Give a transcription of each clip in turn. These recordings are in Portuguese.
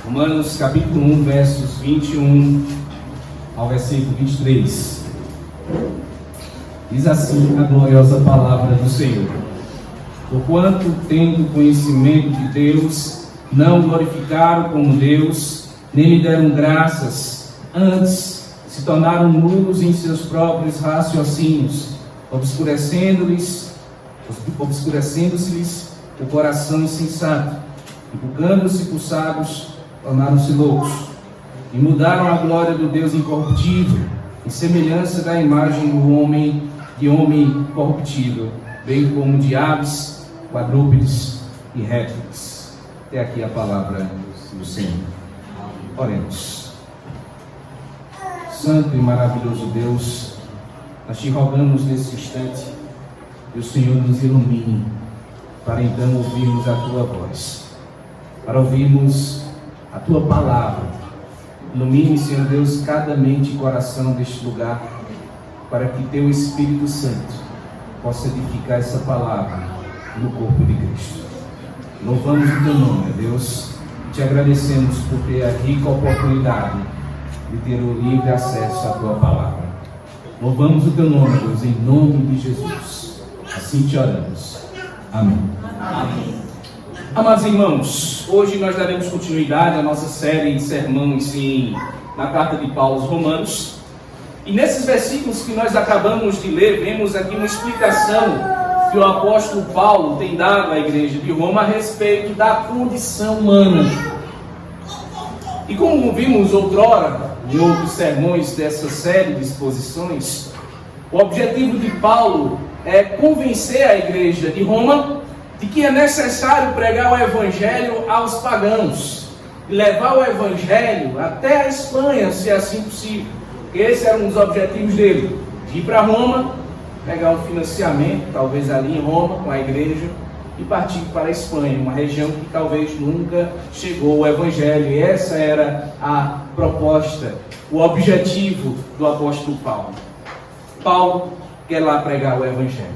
Romanos capítulo 1, versos 21 ao versículo 23. Diz assim a gloriosa palavra do Senhor: porquanto, tendo conhecimento de Deus, não glorificaram como Deus, nem lhe deram graças, antes se tornaram nulos em seus próprios raciocínios, obscurecendo-se-lhes o coração insensato, e julgando-se por sábios, tornaram-se loucos, e mudaram a glória do Deus incorruptível, em semelhança da imagem do homem corruptível, bem como de aves, quadrúpedes e répteis. Até aqui a palavra do Senhor. Oremos. Santo e maravilhoso Deus, nós te rogamos nesse instante que o Senhor nos ilumine, para então ouvirmos a tua voz, para ouvirmos a tua palavra. Ilumine, Senhor Deus, cada mente e coração deste lugar, para que teu Espírito Santo possa edificar essa palavra no corpo de Cristo. Louvamos o teu nome, Deus, e te agradecemos por ter a rica oportunidade de ter o livre acesso à tua palavra. Louvamos o teu nome, Deus, em nome de Jesus. Assim te oramos. Amém. Amém. Amados irmãos, hoje nós daremos continuidade à nossa série de sermões na carta de Paulo aos Romanos. E nesses versículos que nós acabamos de ler, vemos aqui uma explicação que o apóstolo Paulo tem dado à igreja de Roma a respeito da condição humana. E como vimos outrora, em outros sermões dessa série de exposições, o objetivo de Paulo é convencer a igreja de Roma de que é necessário pregar o evangelho aos pagãos e levar o evangelho até a Espanha, se assim possível. Esse era um dos objetivos dele: ir para Roma, pegar um financiamento, talvez ali em Roma, com a igreja, e partir para a Espanha, uma região que talvez nunca chegou o evangelho. E essa era a proposta, o objetivo do apóstolo Paulo. Paulo quer lá pregar o evangelho.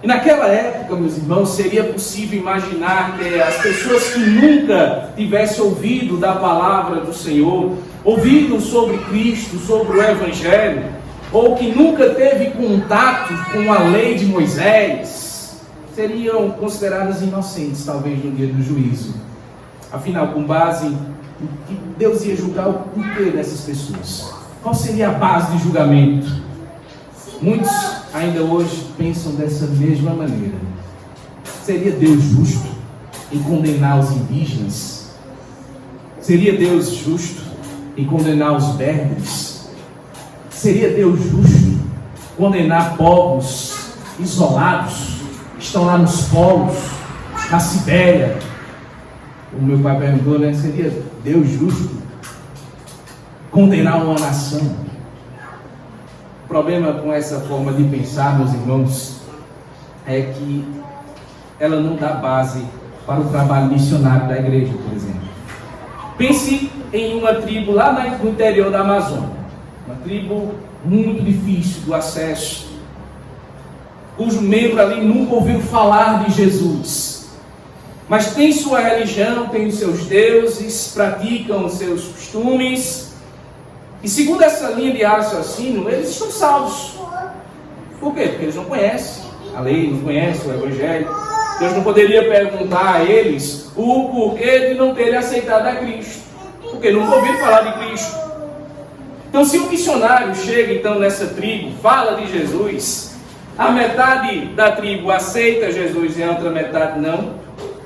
E naquela época, meus irmãos, seria possível imaginar que as pessoas que nunca tivessem ouvido da palavra do Senhor, ouvido sobre Cristo, sobre o evangelho, ou que nunca teve contato com a lei de Moisés, seriam consideradas inocentes, talvez, no dia do juízo. Afinal, com base em que Deus ia julgar o porquê dessas pessoas. Qual seria a base de julgamento? Muitos ainda hoje pensam dessa mesma maneira. Seria Deus justo em condenar os indígenas? Seria Deus justo em condenar os berberes? Seria Deus justo condenar povos isolados, que estão lá nos polos, na Sibéria? O meu pai perguntou, né? Seria Deus justo condenar uma nação? O problema com essa forma de pensar, meus irmãos, é que ela não dá base para o trabalho missionário da igreja, por exemplo. Pense em uma tribo lá no interior da Amazônia, uma tribo muito difícil do acesso, cujo membro ali nunca ouviu falar de Jesus, mas tem sua religião, tem os seus deuses, praticam os seus costumes. E segundo essa linha de raciocínio, eles estão salvos. Por quê? Porque eles não conhecem a lei, não conhecem o evangelho. Deus não poderia perguntar a eles o porquê de não terem aceitado a Cristo, porque nunca ouviram falar de Cristo. Então, se um missionário chega então nessa tribo, fala de Jesus, a metade da tribo aceita Jesus e a outra metade não,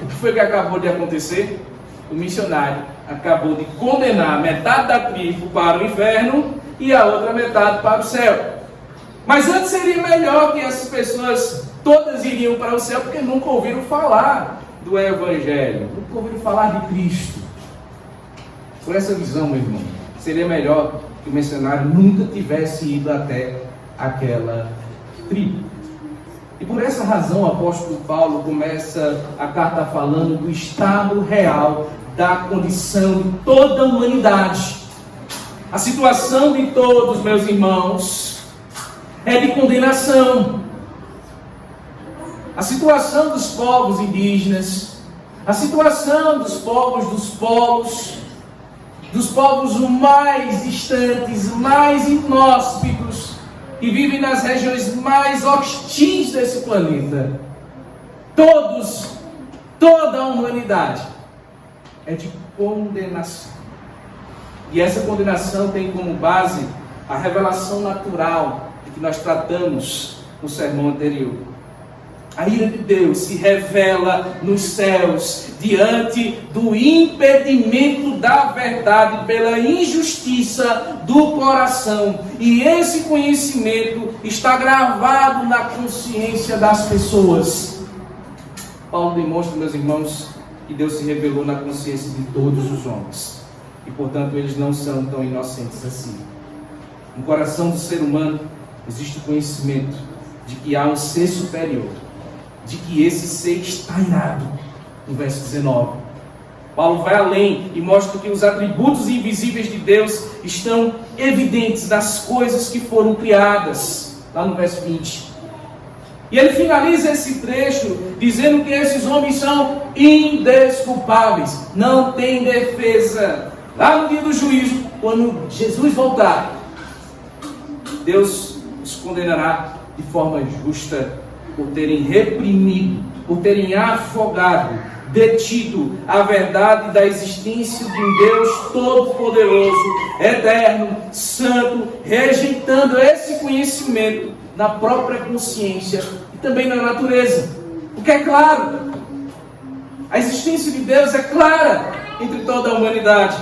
o que foi que acabou de acontecer? O missionário acabou de condenar metade da tribo para o inferno e a outra metade para o céu. Mas antes seria melhor que essas pessoas todas iriam para o céu, porque nunca ouviram falar do evangelho, nunca ouviram falar de Cristo. Por essa visão, meu irmão, seria melhor que o missionário nunca tivesse ido até aquela tribo. E por essa razão o apóstolo Paulo começa a carta falando do estado real da condição de toda a humanidade. A situação de todos, meus irmãos, é de condenação. A situação dos povos indígenas, a situação dos povos mais distantes, mais inóspitos, que vivem nas regiões mais hostis desse planeta. Toda a humanidade é de condenação. E essa condenação tem como base a revelação natural de que nós tratamos no sermão anterior. A ira de Deus se revela nos céus diante do impedimento da verdade pela injustiça do coração. E esse conhecimento está gravado na consciência das pessoas. Paulo demonstra, meus irmãos, que Deus se revelou na consciência de todos os homens. E, portanto, eles não são tão inocentes assim. No coração do ser humano existe o conhecimento de que há um ser superior, de que esse ser está irado. No verso 19, Paulo vai além e mostra que os atributos invisíveis de Deus estão evidentes nas coisas que foram criadas, lá no verso 20. E ele finaliza esse trecho dizendo que esses homens são indesculpáveis, não têm defesa. Lá no dia do juízo, quando Jesus voltar, Deus os condenará de forma justa por terem reprimido, por terem afogado, detido a verdade da existência de um Deus todo-poderoso, eterno, santo, rejeitando esse conhecimento na própria consciência e também na natureza. Porque é claro, a existência de Deus é clara entre toda a humanidade.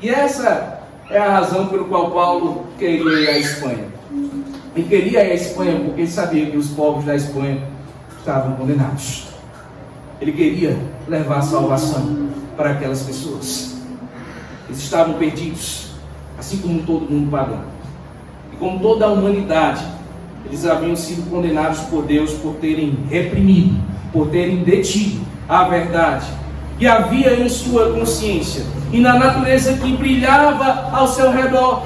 E essa é a razão pelo qual Paulo queria ir à Espanha. Ele queria ir à Espanha porque ele sabia que os povos da Espanha estavam condenados. Ele queria levar a salvação para aquelas pessoas. Eles estavam perdidos, assim como todo mundo pagão. E como toda a humanidade, eles haviam sido condenados por Deus por terem reprimido, por terem detido a verdade que havia em sua consciência e na natureza que brilhava ao seu redor.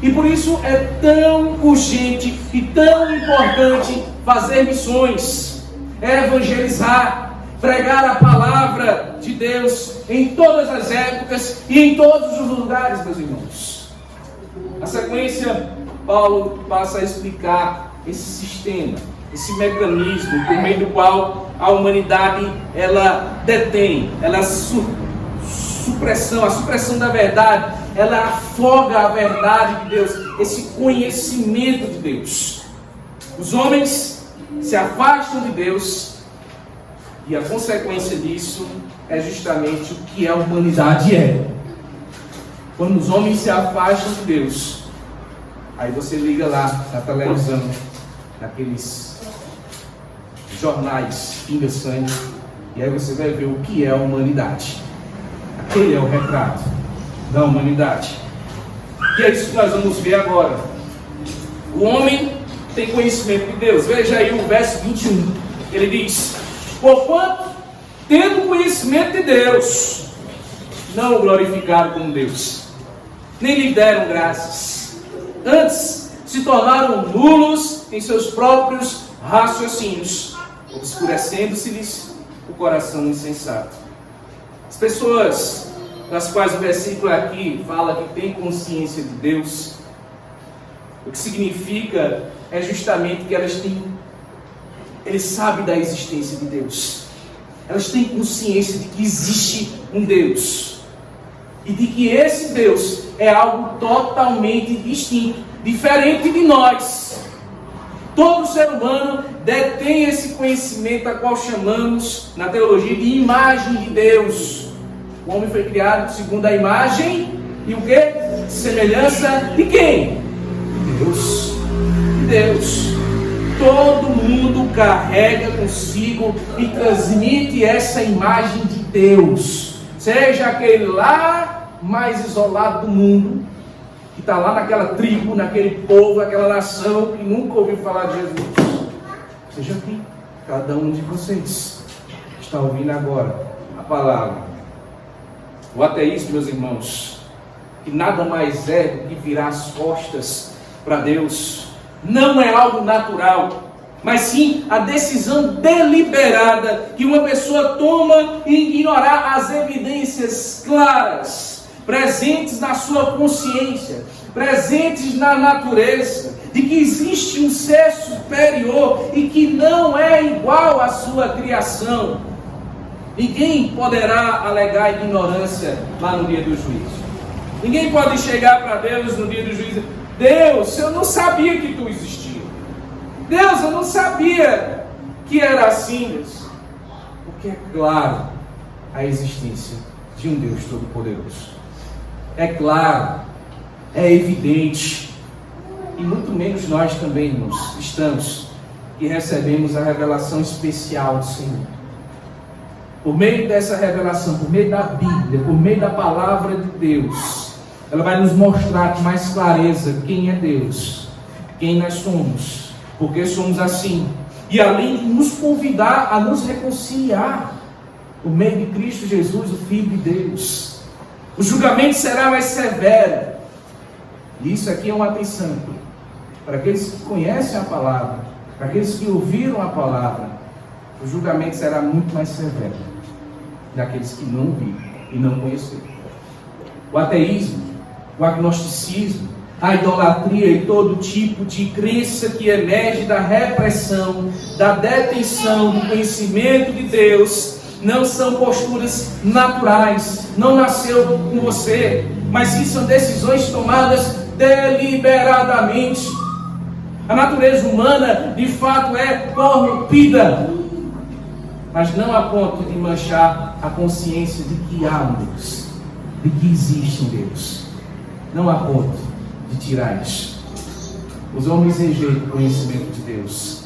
E por isso é tão urgente e tão importante fazer missões, evangelizar, pregar a palavra de Deus em todas as épocas e em todos os lugares, meus irmãos. Na sequência, Paulo passa a explicar esse sistema, esse mecanismo por meio do qual a humanidade ela detém, a supressão da verdade, ela afoga a verdade de Deus, esse conhecimento de Deus. Os homens se afastam de Deus e a consequência disso é justamente o que a humanidade é. Quando os homens se afastam de Deus, aí você liga lá na televisão, naqueles jornais pinga-sangue, e aí você vai ver o que é a humanidade. Aquele é o retrato da humanidade. E é isso que nós vamos ver agora. O homem tem conhecimento de Deus. Veja aí o verso 21. Ele diz: porquanto, tendo conhecimento de Deus, não o glorificaram como Deus, nem lhe deram graças. Antes, se tornaram nulos em seus próprios raciocínios, obscurecendo-se-lhes o coração insensato. As pessoas das quais o versículo aqui fala que tem consciência de Deus, o que significa é justamente que eles sabem da existência de Deus. Elas têm consciência de que existe um Deus. E de que esse Deus é algo totalmente distinto, diferente de nós. Todo ser humano detém esse conhecimento a qual chamamos na teologia de imagem de Deus. O homem foi criado segundo a imagem e o quê? Semelhança de quem? De Deus. De Deus. Todo mundo carrega consigo e transmite essa imagem de Deus. Seja aquele lá mais isolado do mundo, que está lá naquela tribo, naquele povo, naquela nação que nunca ouviu falar de Jesus. Seja aqui, cada um de vocês está ouvindo agora a palavra. O ateísmo, meus irmãos, que nada mais é do que virar as costas para Deus, não é algo natural. mas sim a decisão deliberada que uma pessoa toma em ignorar as evidências claras, presentes na sua consciência, presentes na natureza, de que existe um ser superior e que não é igual à sua criação. Ninguém poderá alegar ignorância lá no dia do juízo. Ninguém pode chegar para Deus no dia do juízo: Deus, eu não sabia que tu existia. Deus, eu não sabia que era assim, Deus. Porque é claro a existência de um Deus Todo-Poderoso. É claro, é evidente. E muito menos nós também, irmãos, estamos que recebemos a revelação especial do Senhor. Por meio dessa revelação, por meio da Bíblia, por meio da palavra de Deus, ela vai nos mostrar com mais clareza quem é Deus, quem nós somos, porque somos assim. E além de nos convidar a nos reconciliar por meio de Cristo Jesus, o Filho de Deus, o julgamento será mais severo. E isso aqui é uma atenção para aqueles que conhecem a palavra, para aqueles que ouviram a palavra. O julgamento será muito mais severo daqueles que não viram e não conheceram. O ateísmo, o agnosticismo, a idolatria e todo tipo de crença que emerge da repressão, da detenção do conhecimento de Deus, não são posturas naturais, não nasceu com você, mas sim são decisões tomadas deliberadamente. A natureza humana de fato é corrompida, mas não a ponto de manchar a consciência de que há um Deus, de que existe um Deus. Não a ponto de tirar isso. Os homens rejeitam o conhecimento de Deus.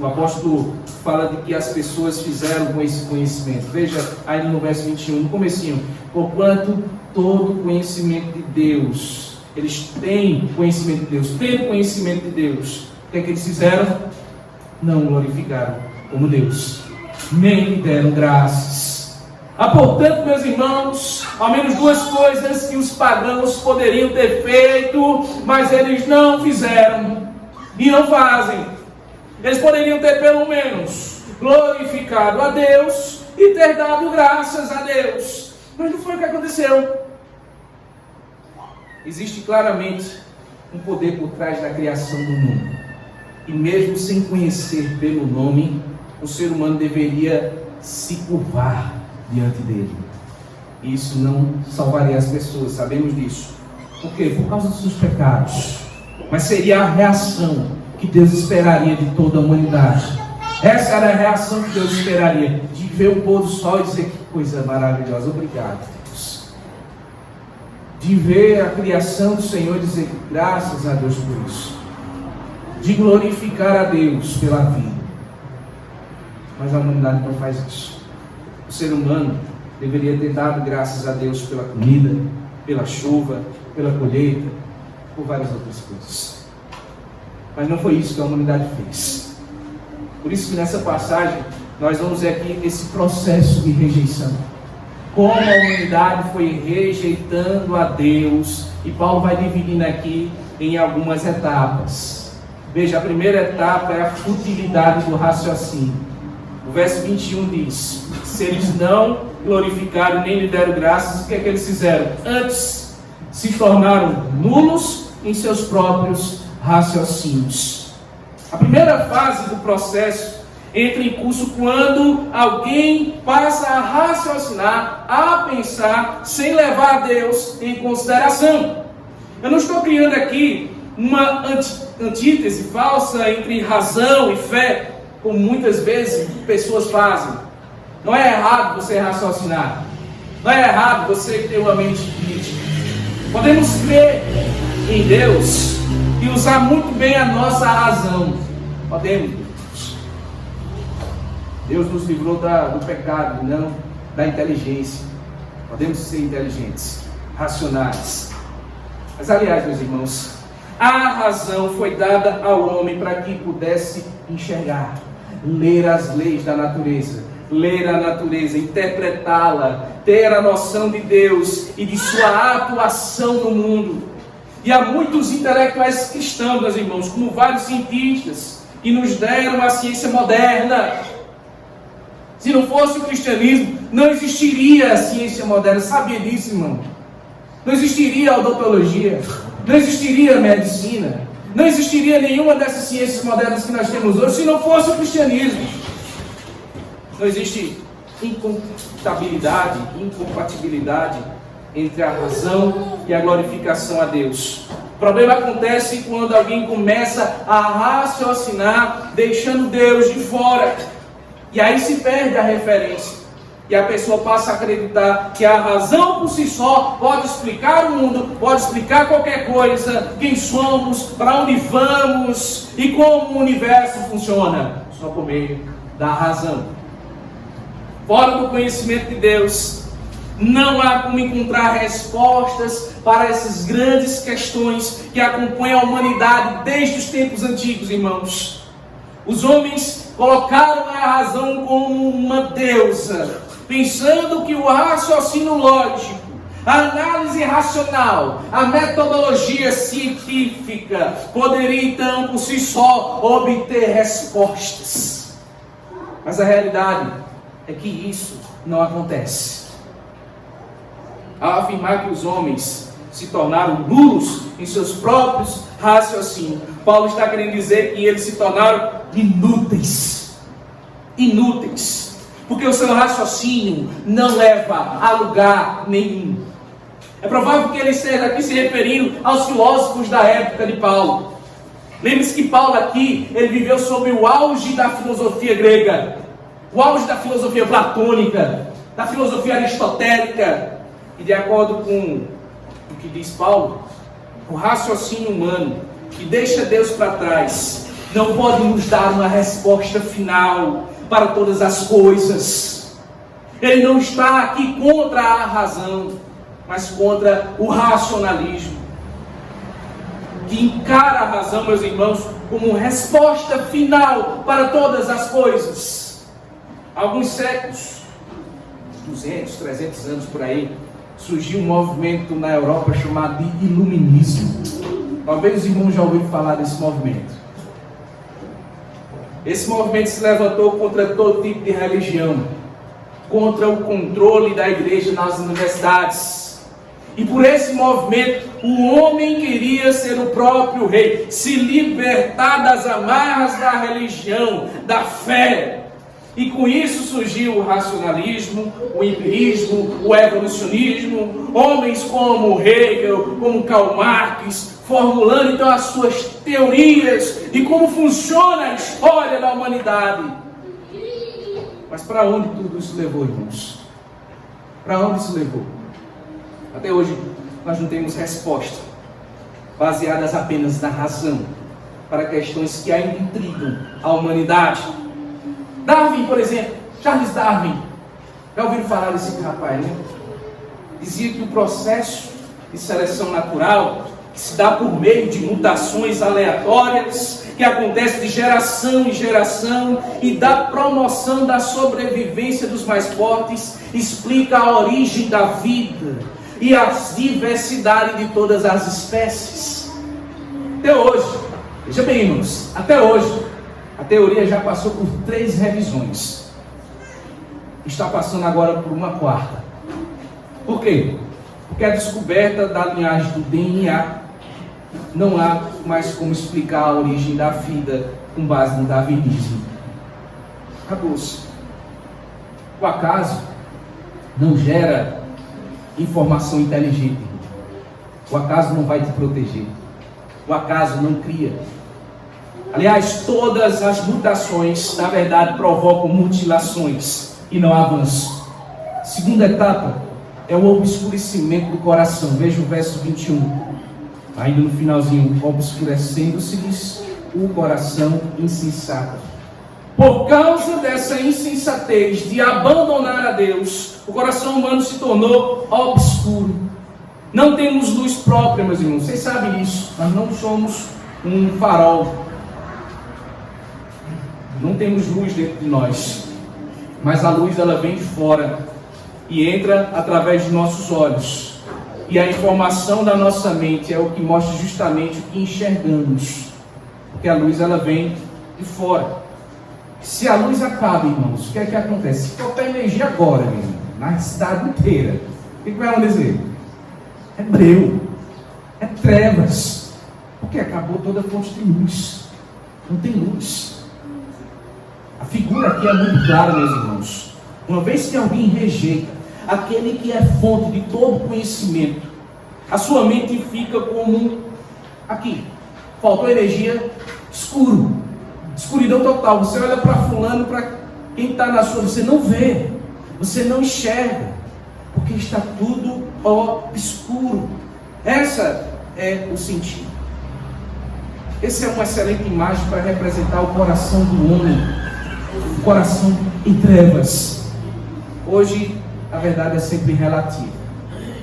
O apóstolo fala de que as pessoas fizeram com esse conhecimento. Veja aí no verso 21, no comecinho: porquanto todo conhecimento de Deus, eles têm conhecimento de Deus, tendo conhecimento de Deus, o que é que eles fizeram? Não glorificaram como Deus, nem lhe deram graças. Há, portanto, meus irmãos, ao menos duas coisas que os pagãos poderiam ter feito, mas eles não fizeram e não fazem. Eles poderiam ter pelo menos glorificado a Deus e ter dado graças a Deus, mas não foi o que aconteceu. Existe claramente um poder por trás da criação do mundo, e mesmo sem conhecer pelo nome, o ser humano deveria se curvar diante dele. Isso não salvaria as pessoas, sabemos disso. Por quê? Por causa dos seus pecados. Mas seria a reação que Deus esperaria de toda a humanidade. Essa era a reação que Deus esperaria, de ver o pôr do sol e dizer: que coisa maravilhosa, obrigado, Deus. De ver a criação do Senhor e dizer: graças a Deus por isso. De glorificar a Deus pela vida. Mas a humanidade não faz isso. O ser humano deveria ter dado graças a Deus pela comida, pela chuva, pela colheita, por várias outras coisas. Mas não foi isso que a humanidade fez. Por isso que nessa passagem nós vamos ver aqui esse processo de rejeição. Como a humanidade foi rejeitando a Deus. E Paulo vai dividindo aqui em algumas etapas. Veja, a primeira etapa é a futilidade do raciocínio. O verso 21 diz: se eles não glorificaram nem lhe deram graças, o que é que eles fizeram? Antes, se tornaram nulos em seus próprios raciocínios. A primeira fase do processo entra em curso quando alguém passa a raciocinar, a pensar, sem levar a Deus em consideração. Eu não estou criando aqui uma antítese falsa entre razão e fé, como muitas vezes pessoas fazem. Não é errado você raciocinar, não é errado você ter uma mente crítica. Podemos crer em Deus e usar muito bem a nossa razão. Podemos. Deus nos livrou do pecado, não da inteligência. Podemos ser inteligentes, racionais. Mas aliás, meus irmãos, a razão foi dada ao homem para que pudesse enxergar, ler as leis da natureza, ler a natureza, interpretá-la, ter a noção de Deus e de sua atuação no mundo. E há muitos intelectuais cristãos, meus irmãos, como vários cientistas, que nos deram a ciência moderna. Se não fosse o cristianismo, não existiria a ciência moderna. Sabia disso, irmão? Não existiria a odontologia, não existiria a medicina, não existiria nenhuma dessas ciências modernas que nós temos hoje se não fosse o cristianismo. Não existe incompatibilidade entre a razão e a glorificação a Deus. O problema acontece quando alguém começa a raciocinar, deixando Deus de fora. E aí se perde a referência. E a pessoa passa a acreditar que a razão por si só pode explicar o mundo, pode explicar qualquer coisa, quem somos, para onde vamos e como o universo funciona. Só por meio da razão. Fora do conhecimento de Deus, não há como encontrar respostas para essas grandes questões que acompanham a humanidade desde os tempos antigos, irmãos. Os homens colocaram a razão como uma deusa, pensando que o raciocínio lógico, a análise racional, a metodologia científica poderia então por si só obter respostas. Mas a realidade é que isso não acontece. Ao afirmar que os homens se tornaram nulos em seus próprios raciocínios, Paulo está querendo dizer que eles se tornaram inúteis. Inúteis. Porque o seu raciocínio não leva a lugar nenhum. É provável que ele esteja aqui se referindo aos filósofos da época de Paulo. Lembre-se que Paulo aqui, ele viveu sob o auge da filosofia grega, o auge da filosofia platônica, da filosofia aristotélica. E de acordo com o que diz Paulo, o raciocínio humano que deixa Deus para trás não pode nos dar uma resposta final para todas as coisas. Ele não está aqui contra a razão, mas contra o racionalismo, que encara a razão, meus irmãos, como resposta final para todas as coisas. Há alguns séculos, 200, 300 anos por aí, surgiu um movimento na Europa chamado de Iluminismo. Talvez os irmãos já ouviram falar desse movimento. Esse movimento se levantou contra todo tipo de religião, contra o controle da igreja nas universidades. E por esse movimento, o homem queria ser o próprio rei, se libertar das amarras da religião, da fé. E com isso surgiu o racionalismo, o empirismo, o evolucionismo, homens como Hegel, como Karl Marx, formulando então as suas teorias de como funciona a história da humanidade. Mas para onde tudo isso levou, irmãos? Para onde isso levou? Até hoje nós não temos resposta, baseadas apenas na razão, para questões que ainda intrigam a humanidade. Darwin, por exemplo, Charles Darwin, já ouviram falar desse rapaz, né? Dizia que o processo de seleção natural, que se dá por meio de mutações aleatórias, que acontece de geração em geração e da promoção da sobrevivência dos mais fortes, explica a origem da vida e a diversidade de todas as espécies. Até hoje, veja bem, irmãos, até hoje, a teoria já passou por 3 revisões. Está passando agora por uma 4ª. Por quê? Porque a descoberta da linhagem do DNA não há mais como explicar a origem da vida com base no darwinismo. Acabou-se. O acaso não gera informação inteligente. O acaso não vai te proteger. O acaso não cria. Aliás, todas as mutações, na verdade, provocam mutilações e não avanço. Segunda etapa é o obscurecimento do coração. Veja o verso 21. Ainda no finalzinho, obscurecendo-se-lhes o coração insensato. Por causa dessa insensatez de abandonar a Deus, o coração humano se tornou obscuro. Não temos luz própria, meus irmãos. Vocês sabem disso. Nós não somos um farol. Não temos luz dentro de nós, mas a luz ela vem de fora e entra através de nossos olhos. E a informação da nossa mente é o que mostra justamente o que enxergamos, porque a luz ela vem de fora. Se a luz acaba, irmãos, o que é que acontece? Se faltar energia agora, meu irmão, na cidade inteira, o que vai acontecer? É breu, é trevas, porque acabou toda a fonte de luz. Não tem luz. A figura aqui é muito clara, meus irmãos. Uma vez que alguém rejeita aquele que é fonte de todo conhecimento, a sua mente fica como aqui. Faltou energia, escuro, escuridão total. Você olha para fulano, para quem está na sua, você não vê, você não enxerga, porque está tudo obscuro. Essa é o sentido. Essa é uma excelente imagem para representar o coração do homem, o coração em trevas. Hoje, a verdade é sempre relativa.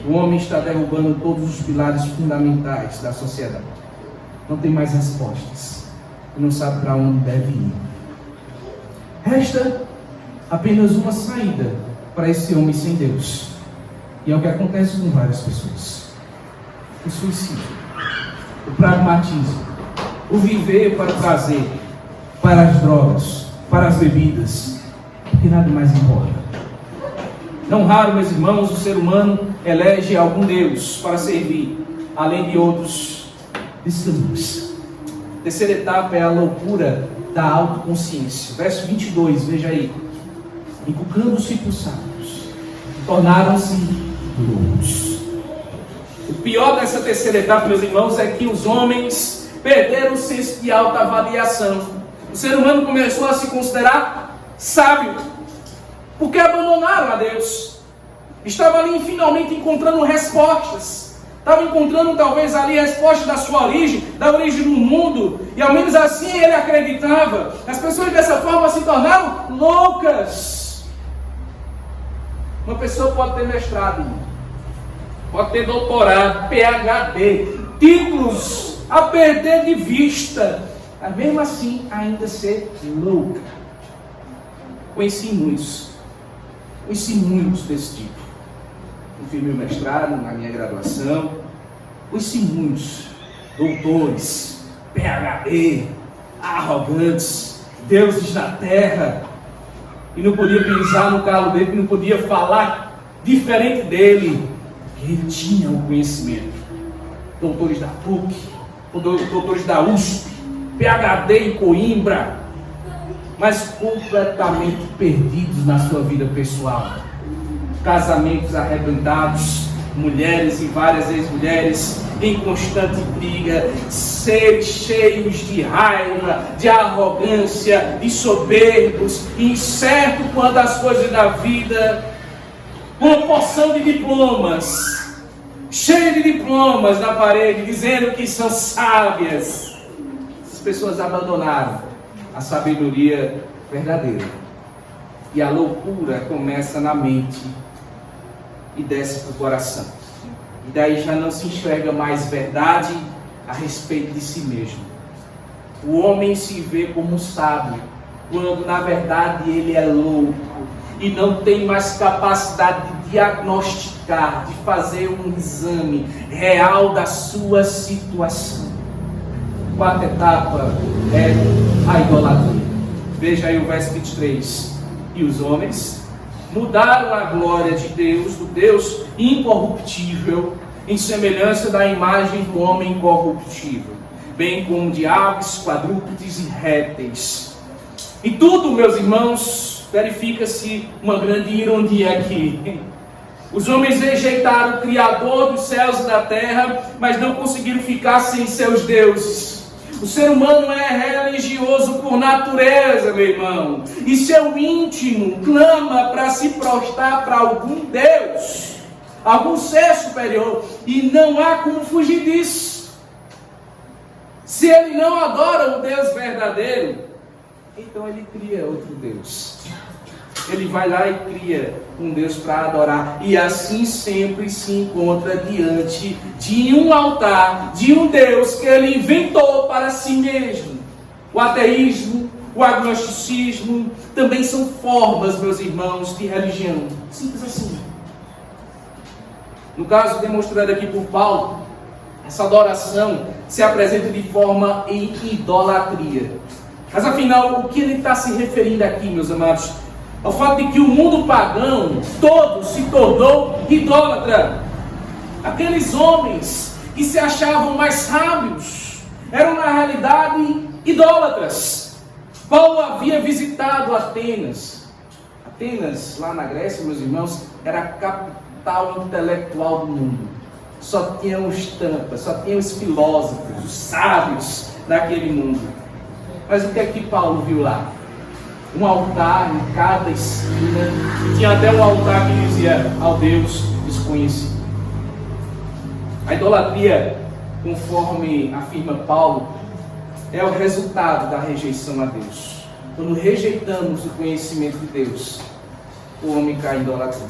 O homem está derrubando todos os pilares fundamentais da sociedade. Não tem mais respostas. E não sabe para onde deve ir. Resta apenas uma saída para esse homem sem Deus. E é o que acontece com várias pessoas. O suicídio, o pragmatismo, o viver para o prazer, para as drogas, para as bebidas, que nada mais importa. Não raro, meus irmãos, o ser humano elege algum Deus para servir, além de outros descaminhos. Terceira etapa é a loucura da autoconsciência. Verso 22, veja aí. Inculcando-se por sábios, tornaram-se loucos. O pior dessa terceira etapa, meus irmãos, é que os homens perderam o senso de autoavaliação. O ser humano começou a se considerar sábio, porque abandonaram a Deus. Estava ali finalmente encontrando respostas. Estava encontrando talvez ali a resposta da sua origem, da origem do mundo. E ao menos assim ele acreditava. As pessoas dessa forma se tornaram loucas. Uma pessoa pode ter mestrado, pode ter doutorado, PhD, títulos a perder de vista, mas mesmo assim ainda ser louca. Conheci muitos desse tipo. Eu fiz meu mestrado, na minha graduação, conheci muitos doutores, PhD, arrogantes, deuses na terra, e não podia pisar no calo dele, não podia falar diferente dele, porque ele tinha o conhecimento. Doutores da PUC, doutores da USP, PhD em Coimbra, mas completamente perdidos na sua vida pessoal. Casamentos arrebentados, mulheres e várias ex-mulheres em constante briga, seres cheios de raiva, de arrogância, de soberbos, incerto quanto às coisas da vida, uma porção de diplomas, cheio de diplomas na parede, dizendo que são sábias. As pessoas abandonaram a sabedoria verdadeira. E a loucura começa na mente e desce para o coração. E daí já não se enxerga mais verdade a respeito de si mesmo. O homem se vê como sábio, quando na verdade ele é louco e não tem mais capacidade de diagnosticar, de fazer um exame real da sua situação. Quarta etapa é a idolatria. Veja aí o verso 23. E os homens mudaram a glória de Deus, do Deus incorruptível, em semelhança da imagem do homem corruptível, bem como de aves, quadrúpedes e répteis. E tudo, meus irmãos, verifica-se uma grande ironia aqui. Os homens rejeitaram o Criador dos céus e da terra, mas não conseguiram ficar sem seus deuses. O ser humano é religioso por natureza, meu irmão. E seu íntimo clama para se prostrar para algum Deus, algum ser superior. E não há como fugir disso. Se ele não adora o Deus verdadeiro, então ele cria outro Deus. Ele vai lá e cria um Deus para adorar. E assim sempre se encontra diante de um altar, de um Deus que ele inventou para si mesmo. O ateísmo, o agnosticismo, também são formas, meus irmãos, de religião. Simples assim. No caso demonstrado aqui por Paulo, essa adoração se apresenta de forma em idolatria. Mas afinal, o que ele está se referindo aqui, meus amados? Ao fato de que o mundo pagão todo se tornou idólatra. Aqueles homens que se achavam mais sábios eram na realidade idólatras. Paulo havia visitado Atenas. Atenas, lá na Grécia, meus irmãos, era a capital intelectual do mundo. Só tinham os tampas, só tinham os filósofos, os sábios daquele mundo. Mas o que é que Paulo viu lá? Um altar em cada esquina, e tinha até um altar que dizia ao Deus desconhecido. A idolatria, conforme afirma Paulo, é o resultado da rejeição a Deus. Quando rejeitamos o conhecimento de Deus, o homem cai em idolatria.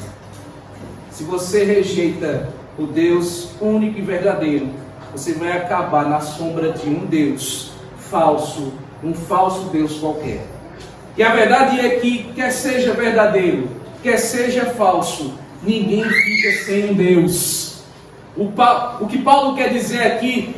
Se você rejeita o Deus único e verdadeiro, você vai acabar na sombra de um Deus falso, um falso Deus qualquer. E a verdade é que, quer seja verdadeiro, quer seja falso, ninguém fica sem um Deus. O que Paulo quer dizer aqui,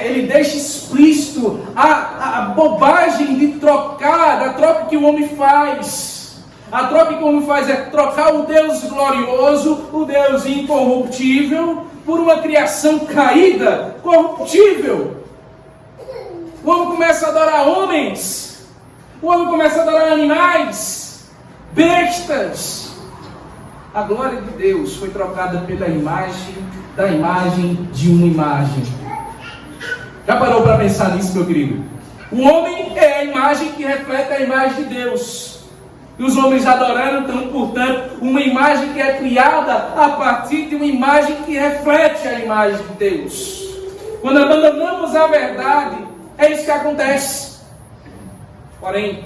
ele deixa explícito a bobagem de trocar, a troca que o homem faz. A troca que o homem faz é trocar o Deus glorioso, o Deus incorruptível, por uma criação caída, corruptível. O homem começa a adorar homens, o homem começa a adorar animais, bestas. A glória de Deus foi trocada pela imagem da imagem de uma imagem. Já parou para pensar nisso, meu querido? O homem é a imagem que reflete a imagem de Deus. E os homens adoraram, então, portanto, uma imagem que é criada a partir de uma imagem que reflete a imagem de Deus. Quando abandonamos a verdade, é isso que acontece. Porém,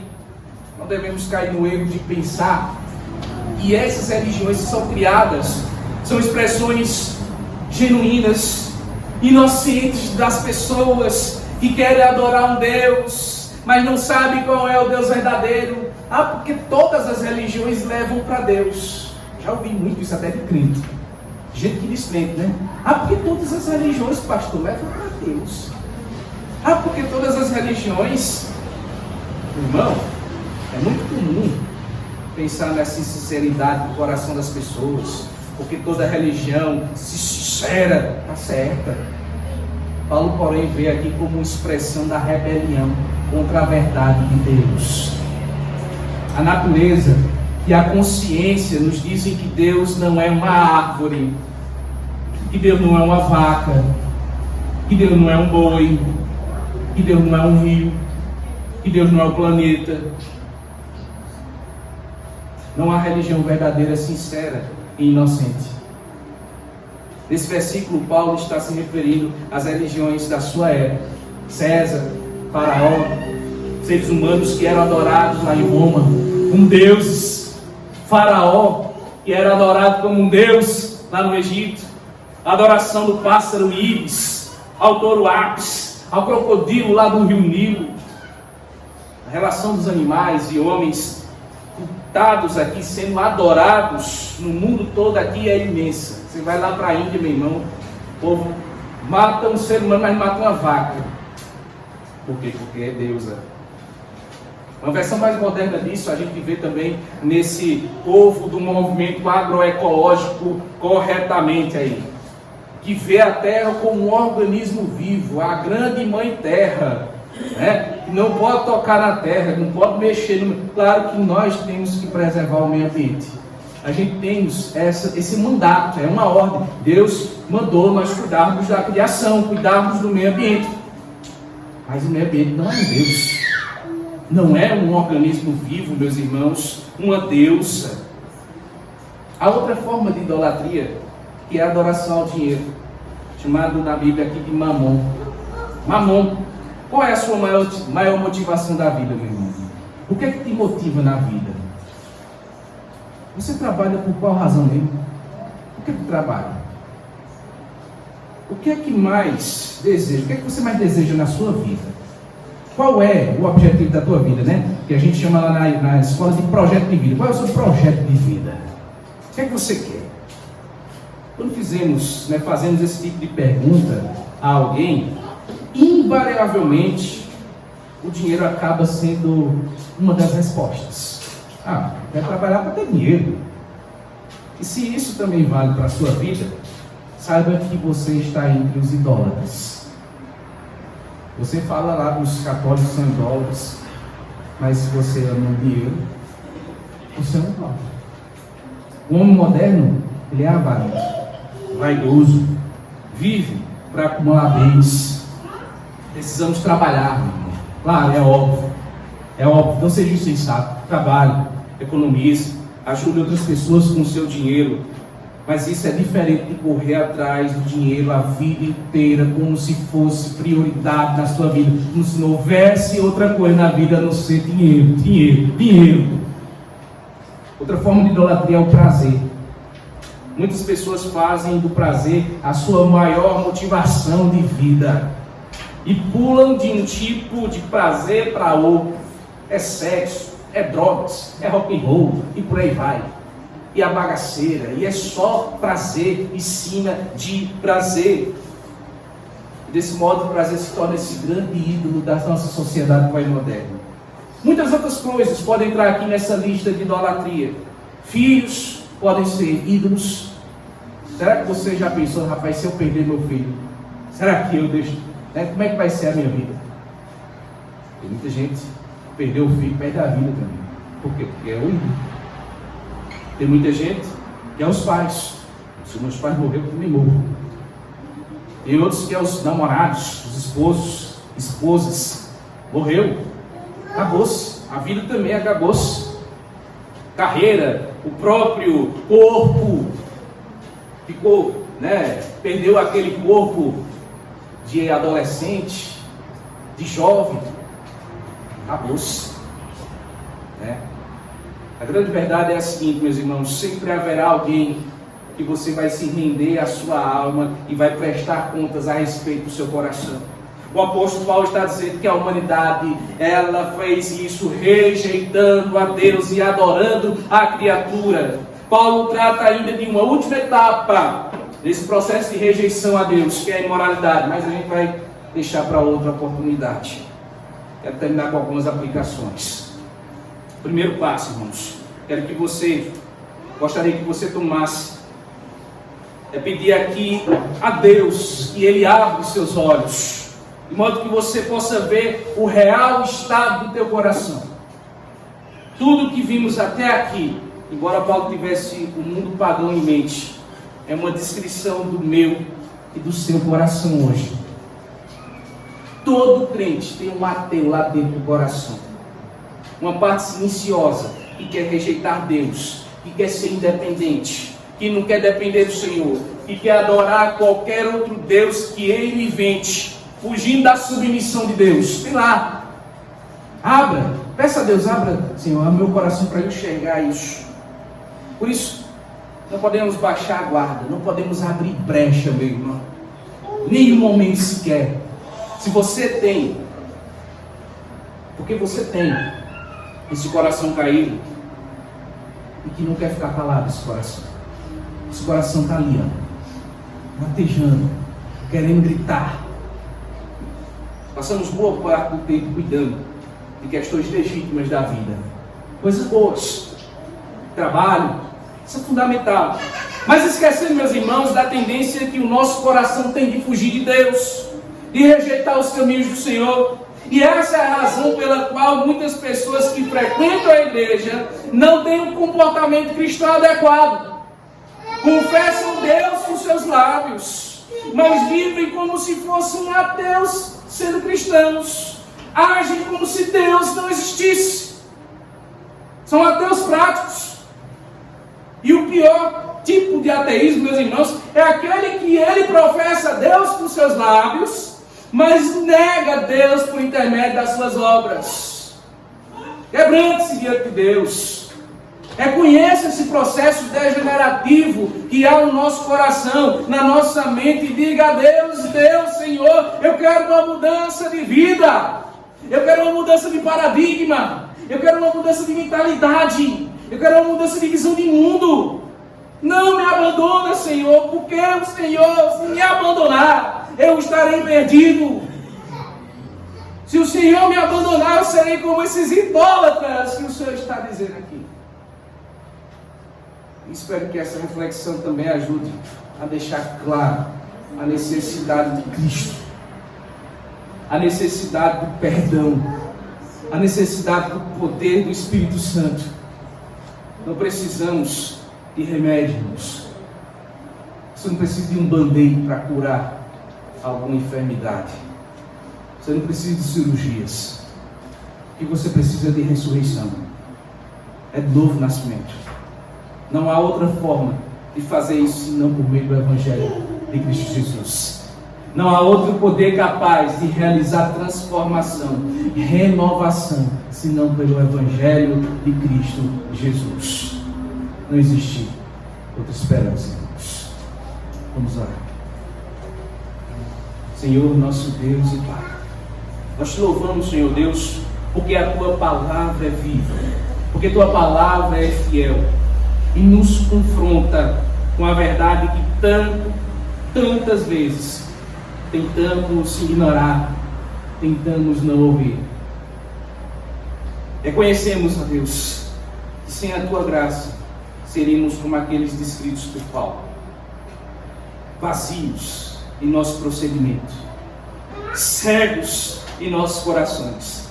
não devemos cair no erro de pensar que essas religiões que são criadas são expressões genuínas, inocentes das pessoas que querem adorar um Deus, mas não sabem qual é o Deus verdadeiro. Porque todas as religiões levam para Deus. Já ouvi muito isso até de crente. Gente que diz crente, né? Porque todas as religiões, pastor, levam para Deus. Porque todas as religiões, irmão, é muito comum pensar nessa sinceridade do coração das pessoas, porque toda religião se sincera, está certa. Paulo, porém, vê aqui como uma expressão da rebelião contra a verdade de Deus. A natureza e a consciência nos dizem que Deus não é uma árvore, que Deus não é uma vaca, que Deus não é um boi, que Deus não é um rio, que Deus não é o planeta. Não há religião verdadeira, sincera e inocente. Nesse versículo, Paulo está se referindo às religiões da sua época. César, Faraó, seres humanos que eram adorados lá em Roma como deuses. Faraó, que era adorado como um deus lá no Egito. A adoração do pássaro íris, ao touro ápis, ao crocodilo lá do rio Nilo. A relação dos animais e homens aqui, sendo adorados no mundo todo aqui, é imensa. Você vai lá para a Índia, meu irmão, o povo mata um ser humano, mas mata uma vaca. Por quê? Porque é deusa. Uma versão mais moderna disso a gente vê também nesse povo do movimento agroecológico corretamente aí, que vê a terra como um organismo vivo, a grande mãe terra, né? Não pode tocar na terra, não pode mexer no... Claro que nós temos que preservar o meio ambiente. A gente tem esse mandato, é uma ordem. Deus mandou nós cuidarmos da criação, cuidarmos do meio ambiente. Mas o meio ambiente não é um Deus. Não é um organismo vivo, meus irmãos, uma deusa. A outra forma de idolatria, que é a adoração ao dinheiro, chamado na Bíblia aqui de mamon. Mamon. Qual é a sua maior motivação da vida, meu irmão? O que é que te motiva na vida? Você trabalha por qual razão mesmo? Por que tu trabalha? O que é que mais deseja? O que é que você mais deseja na sua vida? Qual é o objetivo da tua vida, né? Que a gente chama lá na escola de projeto de vida. Qual é o seu projeto de vida? O que é que você quer? Quando fazemos esse tipo de pergunta a alguém, invariavelmente o dinheiro acaba sendo uma das respostas. Quer trabalhar para ter dinheiro. E se isso também vale para a sua vida, saiba que você está entre os idólatras. Você fala lá dos católicos são idólatras, mas se você ama o dinheiro, você é um idólatra. O homem moderno, ele é avarento, vaidoso, vive para acumular bens. Precisamos trabalhar, meu irmão. Claro, é óbvio, não seja insensato, trabalhe, economize, ajude outras pessoas com o seu dinheiro, mas isso é diferente de correr atrás do dinheiro a vida inteira, como se fosse prioridade na sua vida, como se não houvesse outra coisa na vida a não ser dinheiro. Outra forma de idolatria é o prazer. Muitas pessoas fazem do prazer a sua maior motivação de vida e pulam de um tipo de prazer para outro. É sexo, é drogas, é rock and roll e por aí vai. E a bagaceira, e é só prazer em cima de prazer. E desse modo o prazer se torna esse grande ídolo da nossa sociedade pós-moderna. Muitas outras coisas podem entrar aqui nessa lista de idolatria. Filhos podem ser ídolos. Será que você já pensou, rapaz, se eu perder meu filho, será que eu deixo? Como é que vai ser a minha vida? Tem muita gente que perdeu o filho, perde a vida também. Por quê? Porque é o ídolo. Tem muita gente que é os pais. Se meus pais morreram, eu também morro. Tem outros que é os namorados, os esposos, esposas. Morreu. Acabou-se. A vida também acabou-se. Carreira, o próprio corpo ficou, perdeu aquele corpo de adolescente, de jovem. Acabou-se. A grande verdade é a seguinte, meus irmãos: sempre haverá alguém que você vai se render à sua alma e vai prestar contas a respeito do seu coração. O apóstolo Paulo está dizendo que a humanidade, ela fez isso rejeitando a Deus e adorando a criatura. Paulo trata ainda de uma última etapa desse processo de rejeição a Deus, que é a imoralidade, mas a gente vai deixar para outra oportunidade. Quero terminar com algumas aplicações. Primeiro passo, irmãos, gostaria que você tomasse, é pedir aqui a Deus que Ele abra os seus olhos, de modo que você possa ver o real estado do teu coração. Tudo que vimos até aqui, embora Paulo tivesse o mundo pagão em mente, é uma descrição do meu e do seu coração hoje. Todo crente tem um ateu lá dentro do coração, uma parte silenciosa que quer rejeitar Deus, que quer ser independente, que não quer depender do Senhor, que quer adorar qualquer outro Deus que Ele invente, fugindo da submissão de Deus. Sei lá, abra, peça a Deus, abra, Senhor, meu coração para eu enxergar isso. Por isso, não podemos baixar a guarda, não podemos abrir brecha, meu irmão, nenhum momento sequer. Se você tem, porque você tem esse coração caído e que não quer ficar calado, esse coração está ali, latejando, querendo gritar. Passamos boa parte do tempo cuidando de questões legítimas da vida, coisas boas, trabalho, isso é fundamental, mas esquecendo, meus irmãos, da tendência que o nosso coração tem de fugir de Deus, de rejeitar os caminhos do Senhor. E essa é a razão pela qual muitas pessoas que frequentam a igreja não têm um comportamento cristão adequado. Confessam Deus com seus lábios, mas vivem como se fossem ateus sendo cristãos. Agem como se Deus não existisse. São ateus práticos. E o pior tipo de ateísmo, meus irmãos, é aquele que ele professa Deus com seus lábios, mas nega Deus por intermédio das suas obras. Quebrante-se diante de Deus. Reconheça esse processo degenerativo que há no nosso coração, na nossa mente, e diga a Deus, Senhor, eu quero uma mudança de vida, eu quero uma mudança de paradigma, eu quero uma mudança de mentalidade, eu quero uma mudança de visão de mundo. Não me abandona, Senhor, porque o Senhor, se me abandonar, eu estarei perdido. Se o Senhor me abandonar, eu serei como esses idólatras que o Senhor está dizendo aqui. Espero que essa reflexão também ajude a deixar claro a necessidade de Cristo, a necessidade do perdão, a necessidade do poder do Espírito Santo. Não precisamos de remédios. Você não precisa de um band-aid para curar alguma enfermidade. Você não precisa de cirurgias. O que você precisa de ressurreição. É novo nascimento. Não há outra forma de fazer isso senão por meio do Evangelho de Cristo Jesus. Não há outro poder capaz de realizar transformação, renovação, senão pelo Evangelho de Cristo Jesus. Não existe outra esperança, irmãos. Vamos orar. Senhor, nosso Deus e Pai, nós te louvamos, Senhor Deus, porque a Tua palavra é viva, porque Tua palavra é fiel e nos confronta com a verdade que tantas vezes tentamos ignorar, tentamos não ouvir. Reconhecemos, ó Deus, que sem a Tua graça seríamos como aqueles descritos por Paulo, vazios em nosso procedimento, cegos em nossos corações,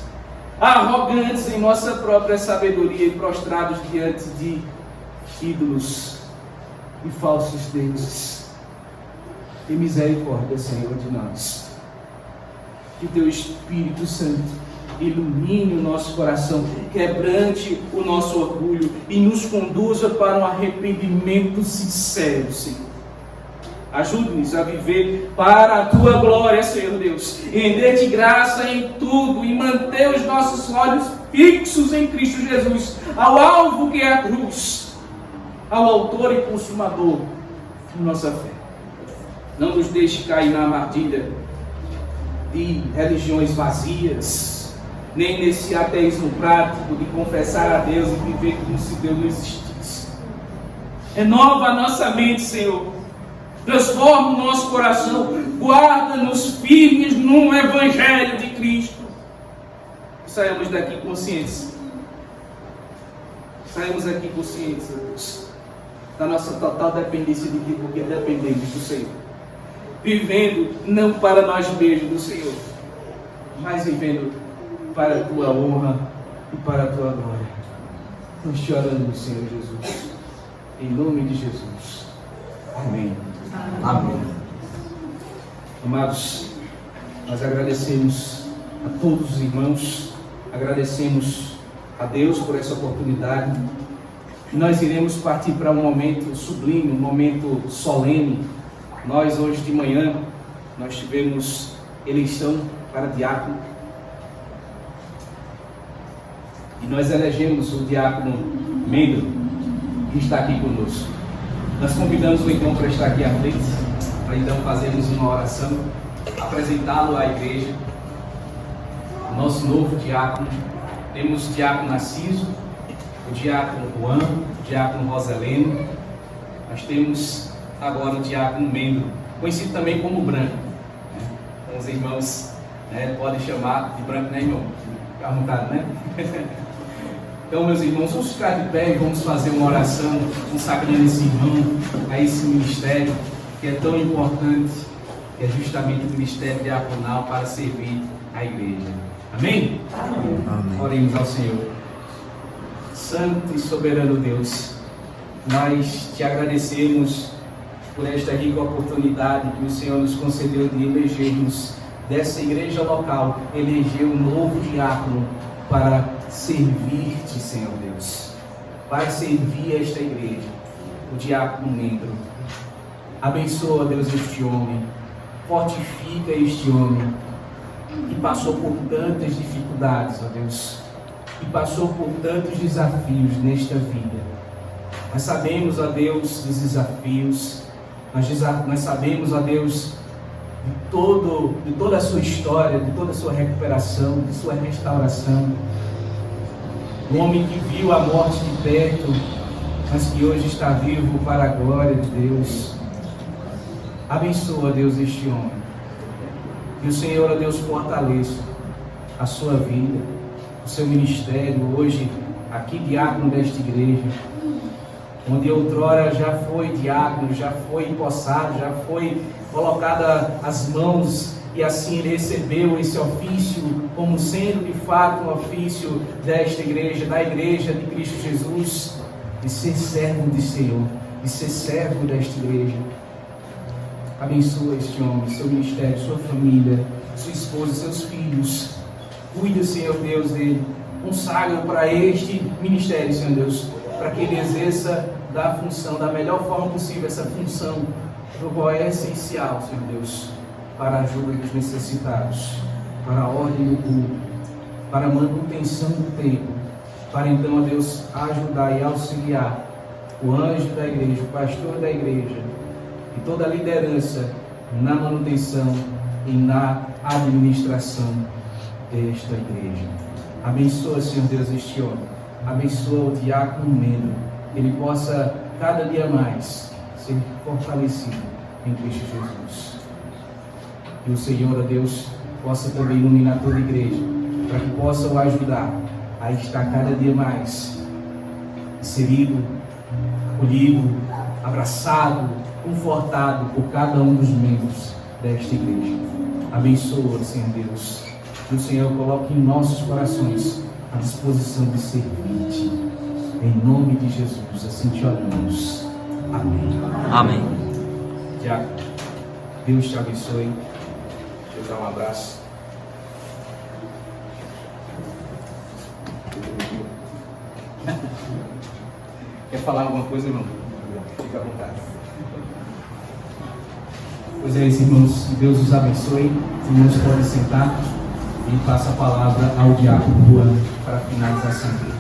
arrogantes em nossa própria sabedoria e prostrados diante de ídolos e falsos deuses. Tem misericórdia, Senhor, de nós. Que Teu Espírito Santo ilumine o nosso coração, quebrante o nosso orgulho e nos conduza para um arrependimento sincero, Senhor. Ajude-nos a viver para a Tua glória, Senhor Deus. Render-te graça em tudo e manter os nossos olhos fixos em Cristo Jesus, ao alvo que é a cruz, ao autor e consumador de nossa fé. Não nos deixe cair na armadilha de religiões vazias, nem nesse ateísmo prático de confessar a Deus e viver como se Deus não existisse. Renova a nossa mente, Senhor. Transforma o nosso coração. Guarda-nos firmes no Evangelho de Cristo. Saímos daqui conscientes. Saímos aqui conscientes, Deus, da nossa total dependência de Ti, porque dependemos do Senhor. Vivendo não para nós mesmos, do Senhor, mas vivendo para a Tua honra e para a Tua glória. Nós te oramos, Senhor Jesus, em nome de Jesus. Amém. Amém. Amados, nós agradecemos a todos os irmãos, agradecemos a Deus por essa oportunidade. E nós iremos partir para um momento sublime, um momento solene. Nós hoje de manhã, nós tivemos eleição para diácono. E nós elegemos o diácono Mendro, que está aqui conosco. Nós convidamos o irmão para estar aqui à frente, para então fazermos uma oração, apresentá-lo à igreja. O nosso novo diácono. Temos o diácono Narciso, o diácono Juan, o diácono Roseleno. Nós temos agora o diácono Mendro, conhecido também como Branco. Então, os irmãos podem chamar de Branco, né, irmão? Fica à vontade, né? Então, meus irmãos, vamos ficar de pé e vamos fazer uma oração consagrando esse irmão a esse ministério que é tão importante, que é justamente o ministério diaconal para servir a igreja. Amém? Amém. Oremos ao Senhor. Santo e soberano Deus, nós te agradecemos por esta rica oportunidade que o Senhor nos concedeu de elegermos dessa igreja local, eleger um novo diácono para servir-te, Senhor Deus, para servir esta igreja, o diácono Mendro. Abençoa, Deus, este homem, fortifica este homem, que passou por tantas dificuldades, ó Deus, que passou por tantos desafios nesta vida. Nós sabemos, ó Deus, dos desafios, nós sabemos, ó Deus, de toda a sua história, de toda a sua recuperação, de sua restauração. Um homem que viu a morte de perto, mas que hoje está vivo para a glória de Deus. Abençoa, Deus, este homem. Que o Senhor, ó Deus, fortaleça. a sua vida, o seu ministério, hoje aqui diácono desta igreja, onde outrora já foi diácono, já foi empossado, já foi colocada as mãos, e assim ele recebeu esse ofício como sendo de fato um ofício desta igreja, da igreja de Cristo Jesus, de ser servo do Senhor, de ser servo desta igreja. Abençoa este homem, seu ministério, sua família, sua esposa, seus filhos. Cuida, Senhor Deus, dele. Consagra para este ministério, Senhor Deus, para que ele exerça da função, da melhor forma possível, essa função do qual é essencial, Senhor Deus, para a ajuda dos necessitados, para a ordem do culto, para a manutenção do templo, para então, ó Deus, ajudar e auxiliar o anjo da igreja, o pastor da igreja e toda a liderança na manutenção e na administração desta igreja. Abençoa, Senhor Deus, este homem. Abençoa o diácono Mendo, que ele possa cada dia mais ser fortalecido em Cristo Jesus. E o Senhor, ó Deus, possa também iluminar toda a igreja, para que possa o ajudar a estar cada dia mais inserido, acolhido, abraçado, confortado por cada um dos membros desta igreja. Abençoa, Senhor Deus, que o Senhor coloque em nossos corações a disposição de servir-te. Em nome de Jesus, assim te oramos. Amém. Amém. Tiago, Deus te abençoe. Deixa eu dar um abraço. Quer falar alguma coisa, irmão? Fica à vontade. Pois é isso, irmãos. Deus os abençoe. Os irmãos podem sentar e passa a palavra ao diácono Juan para a finalização dele.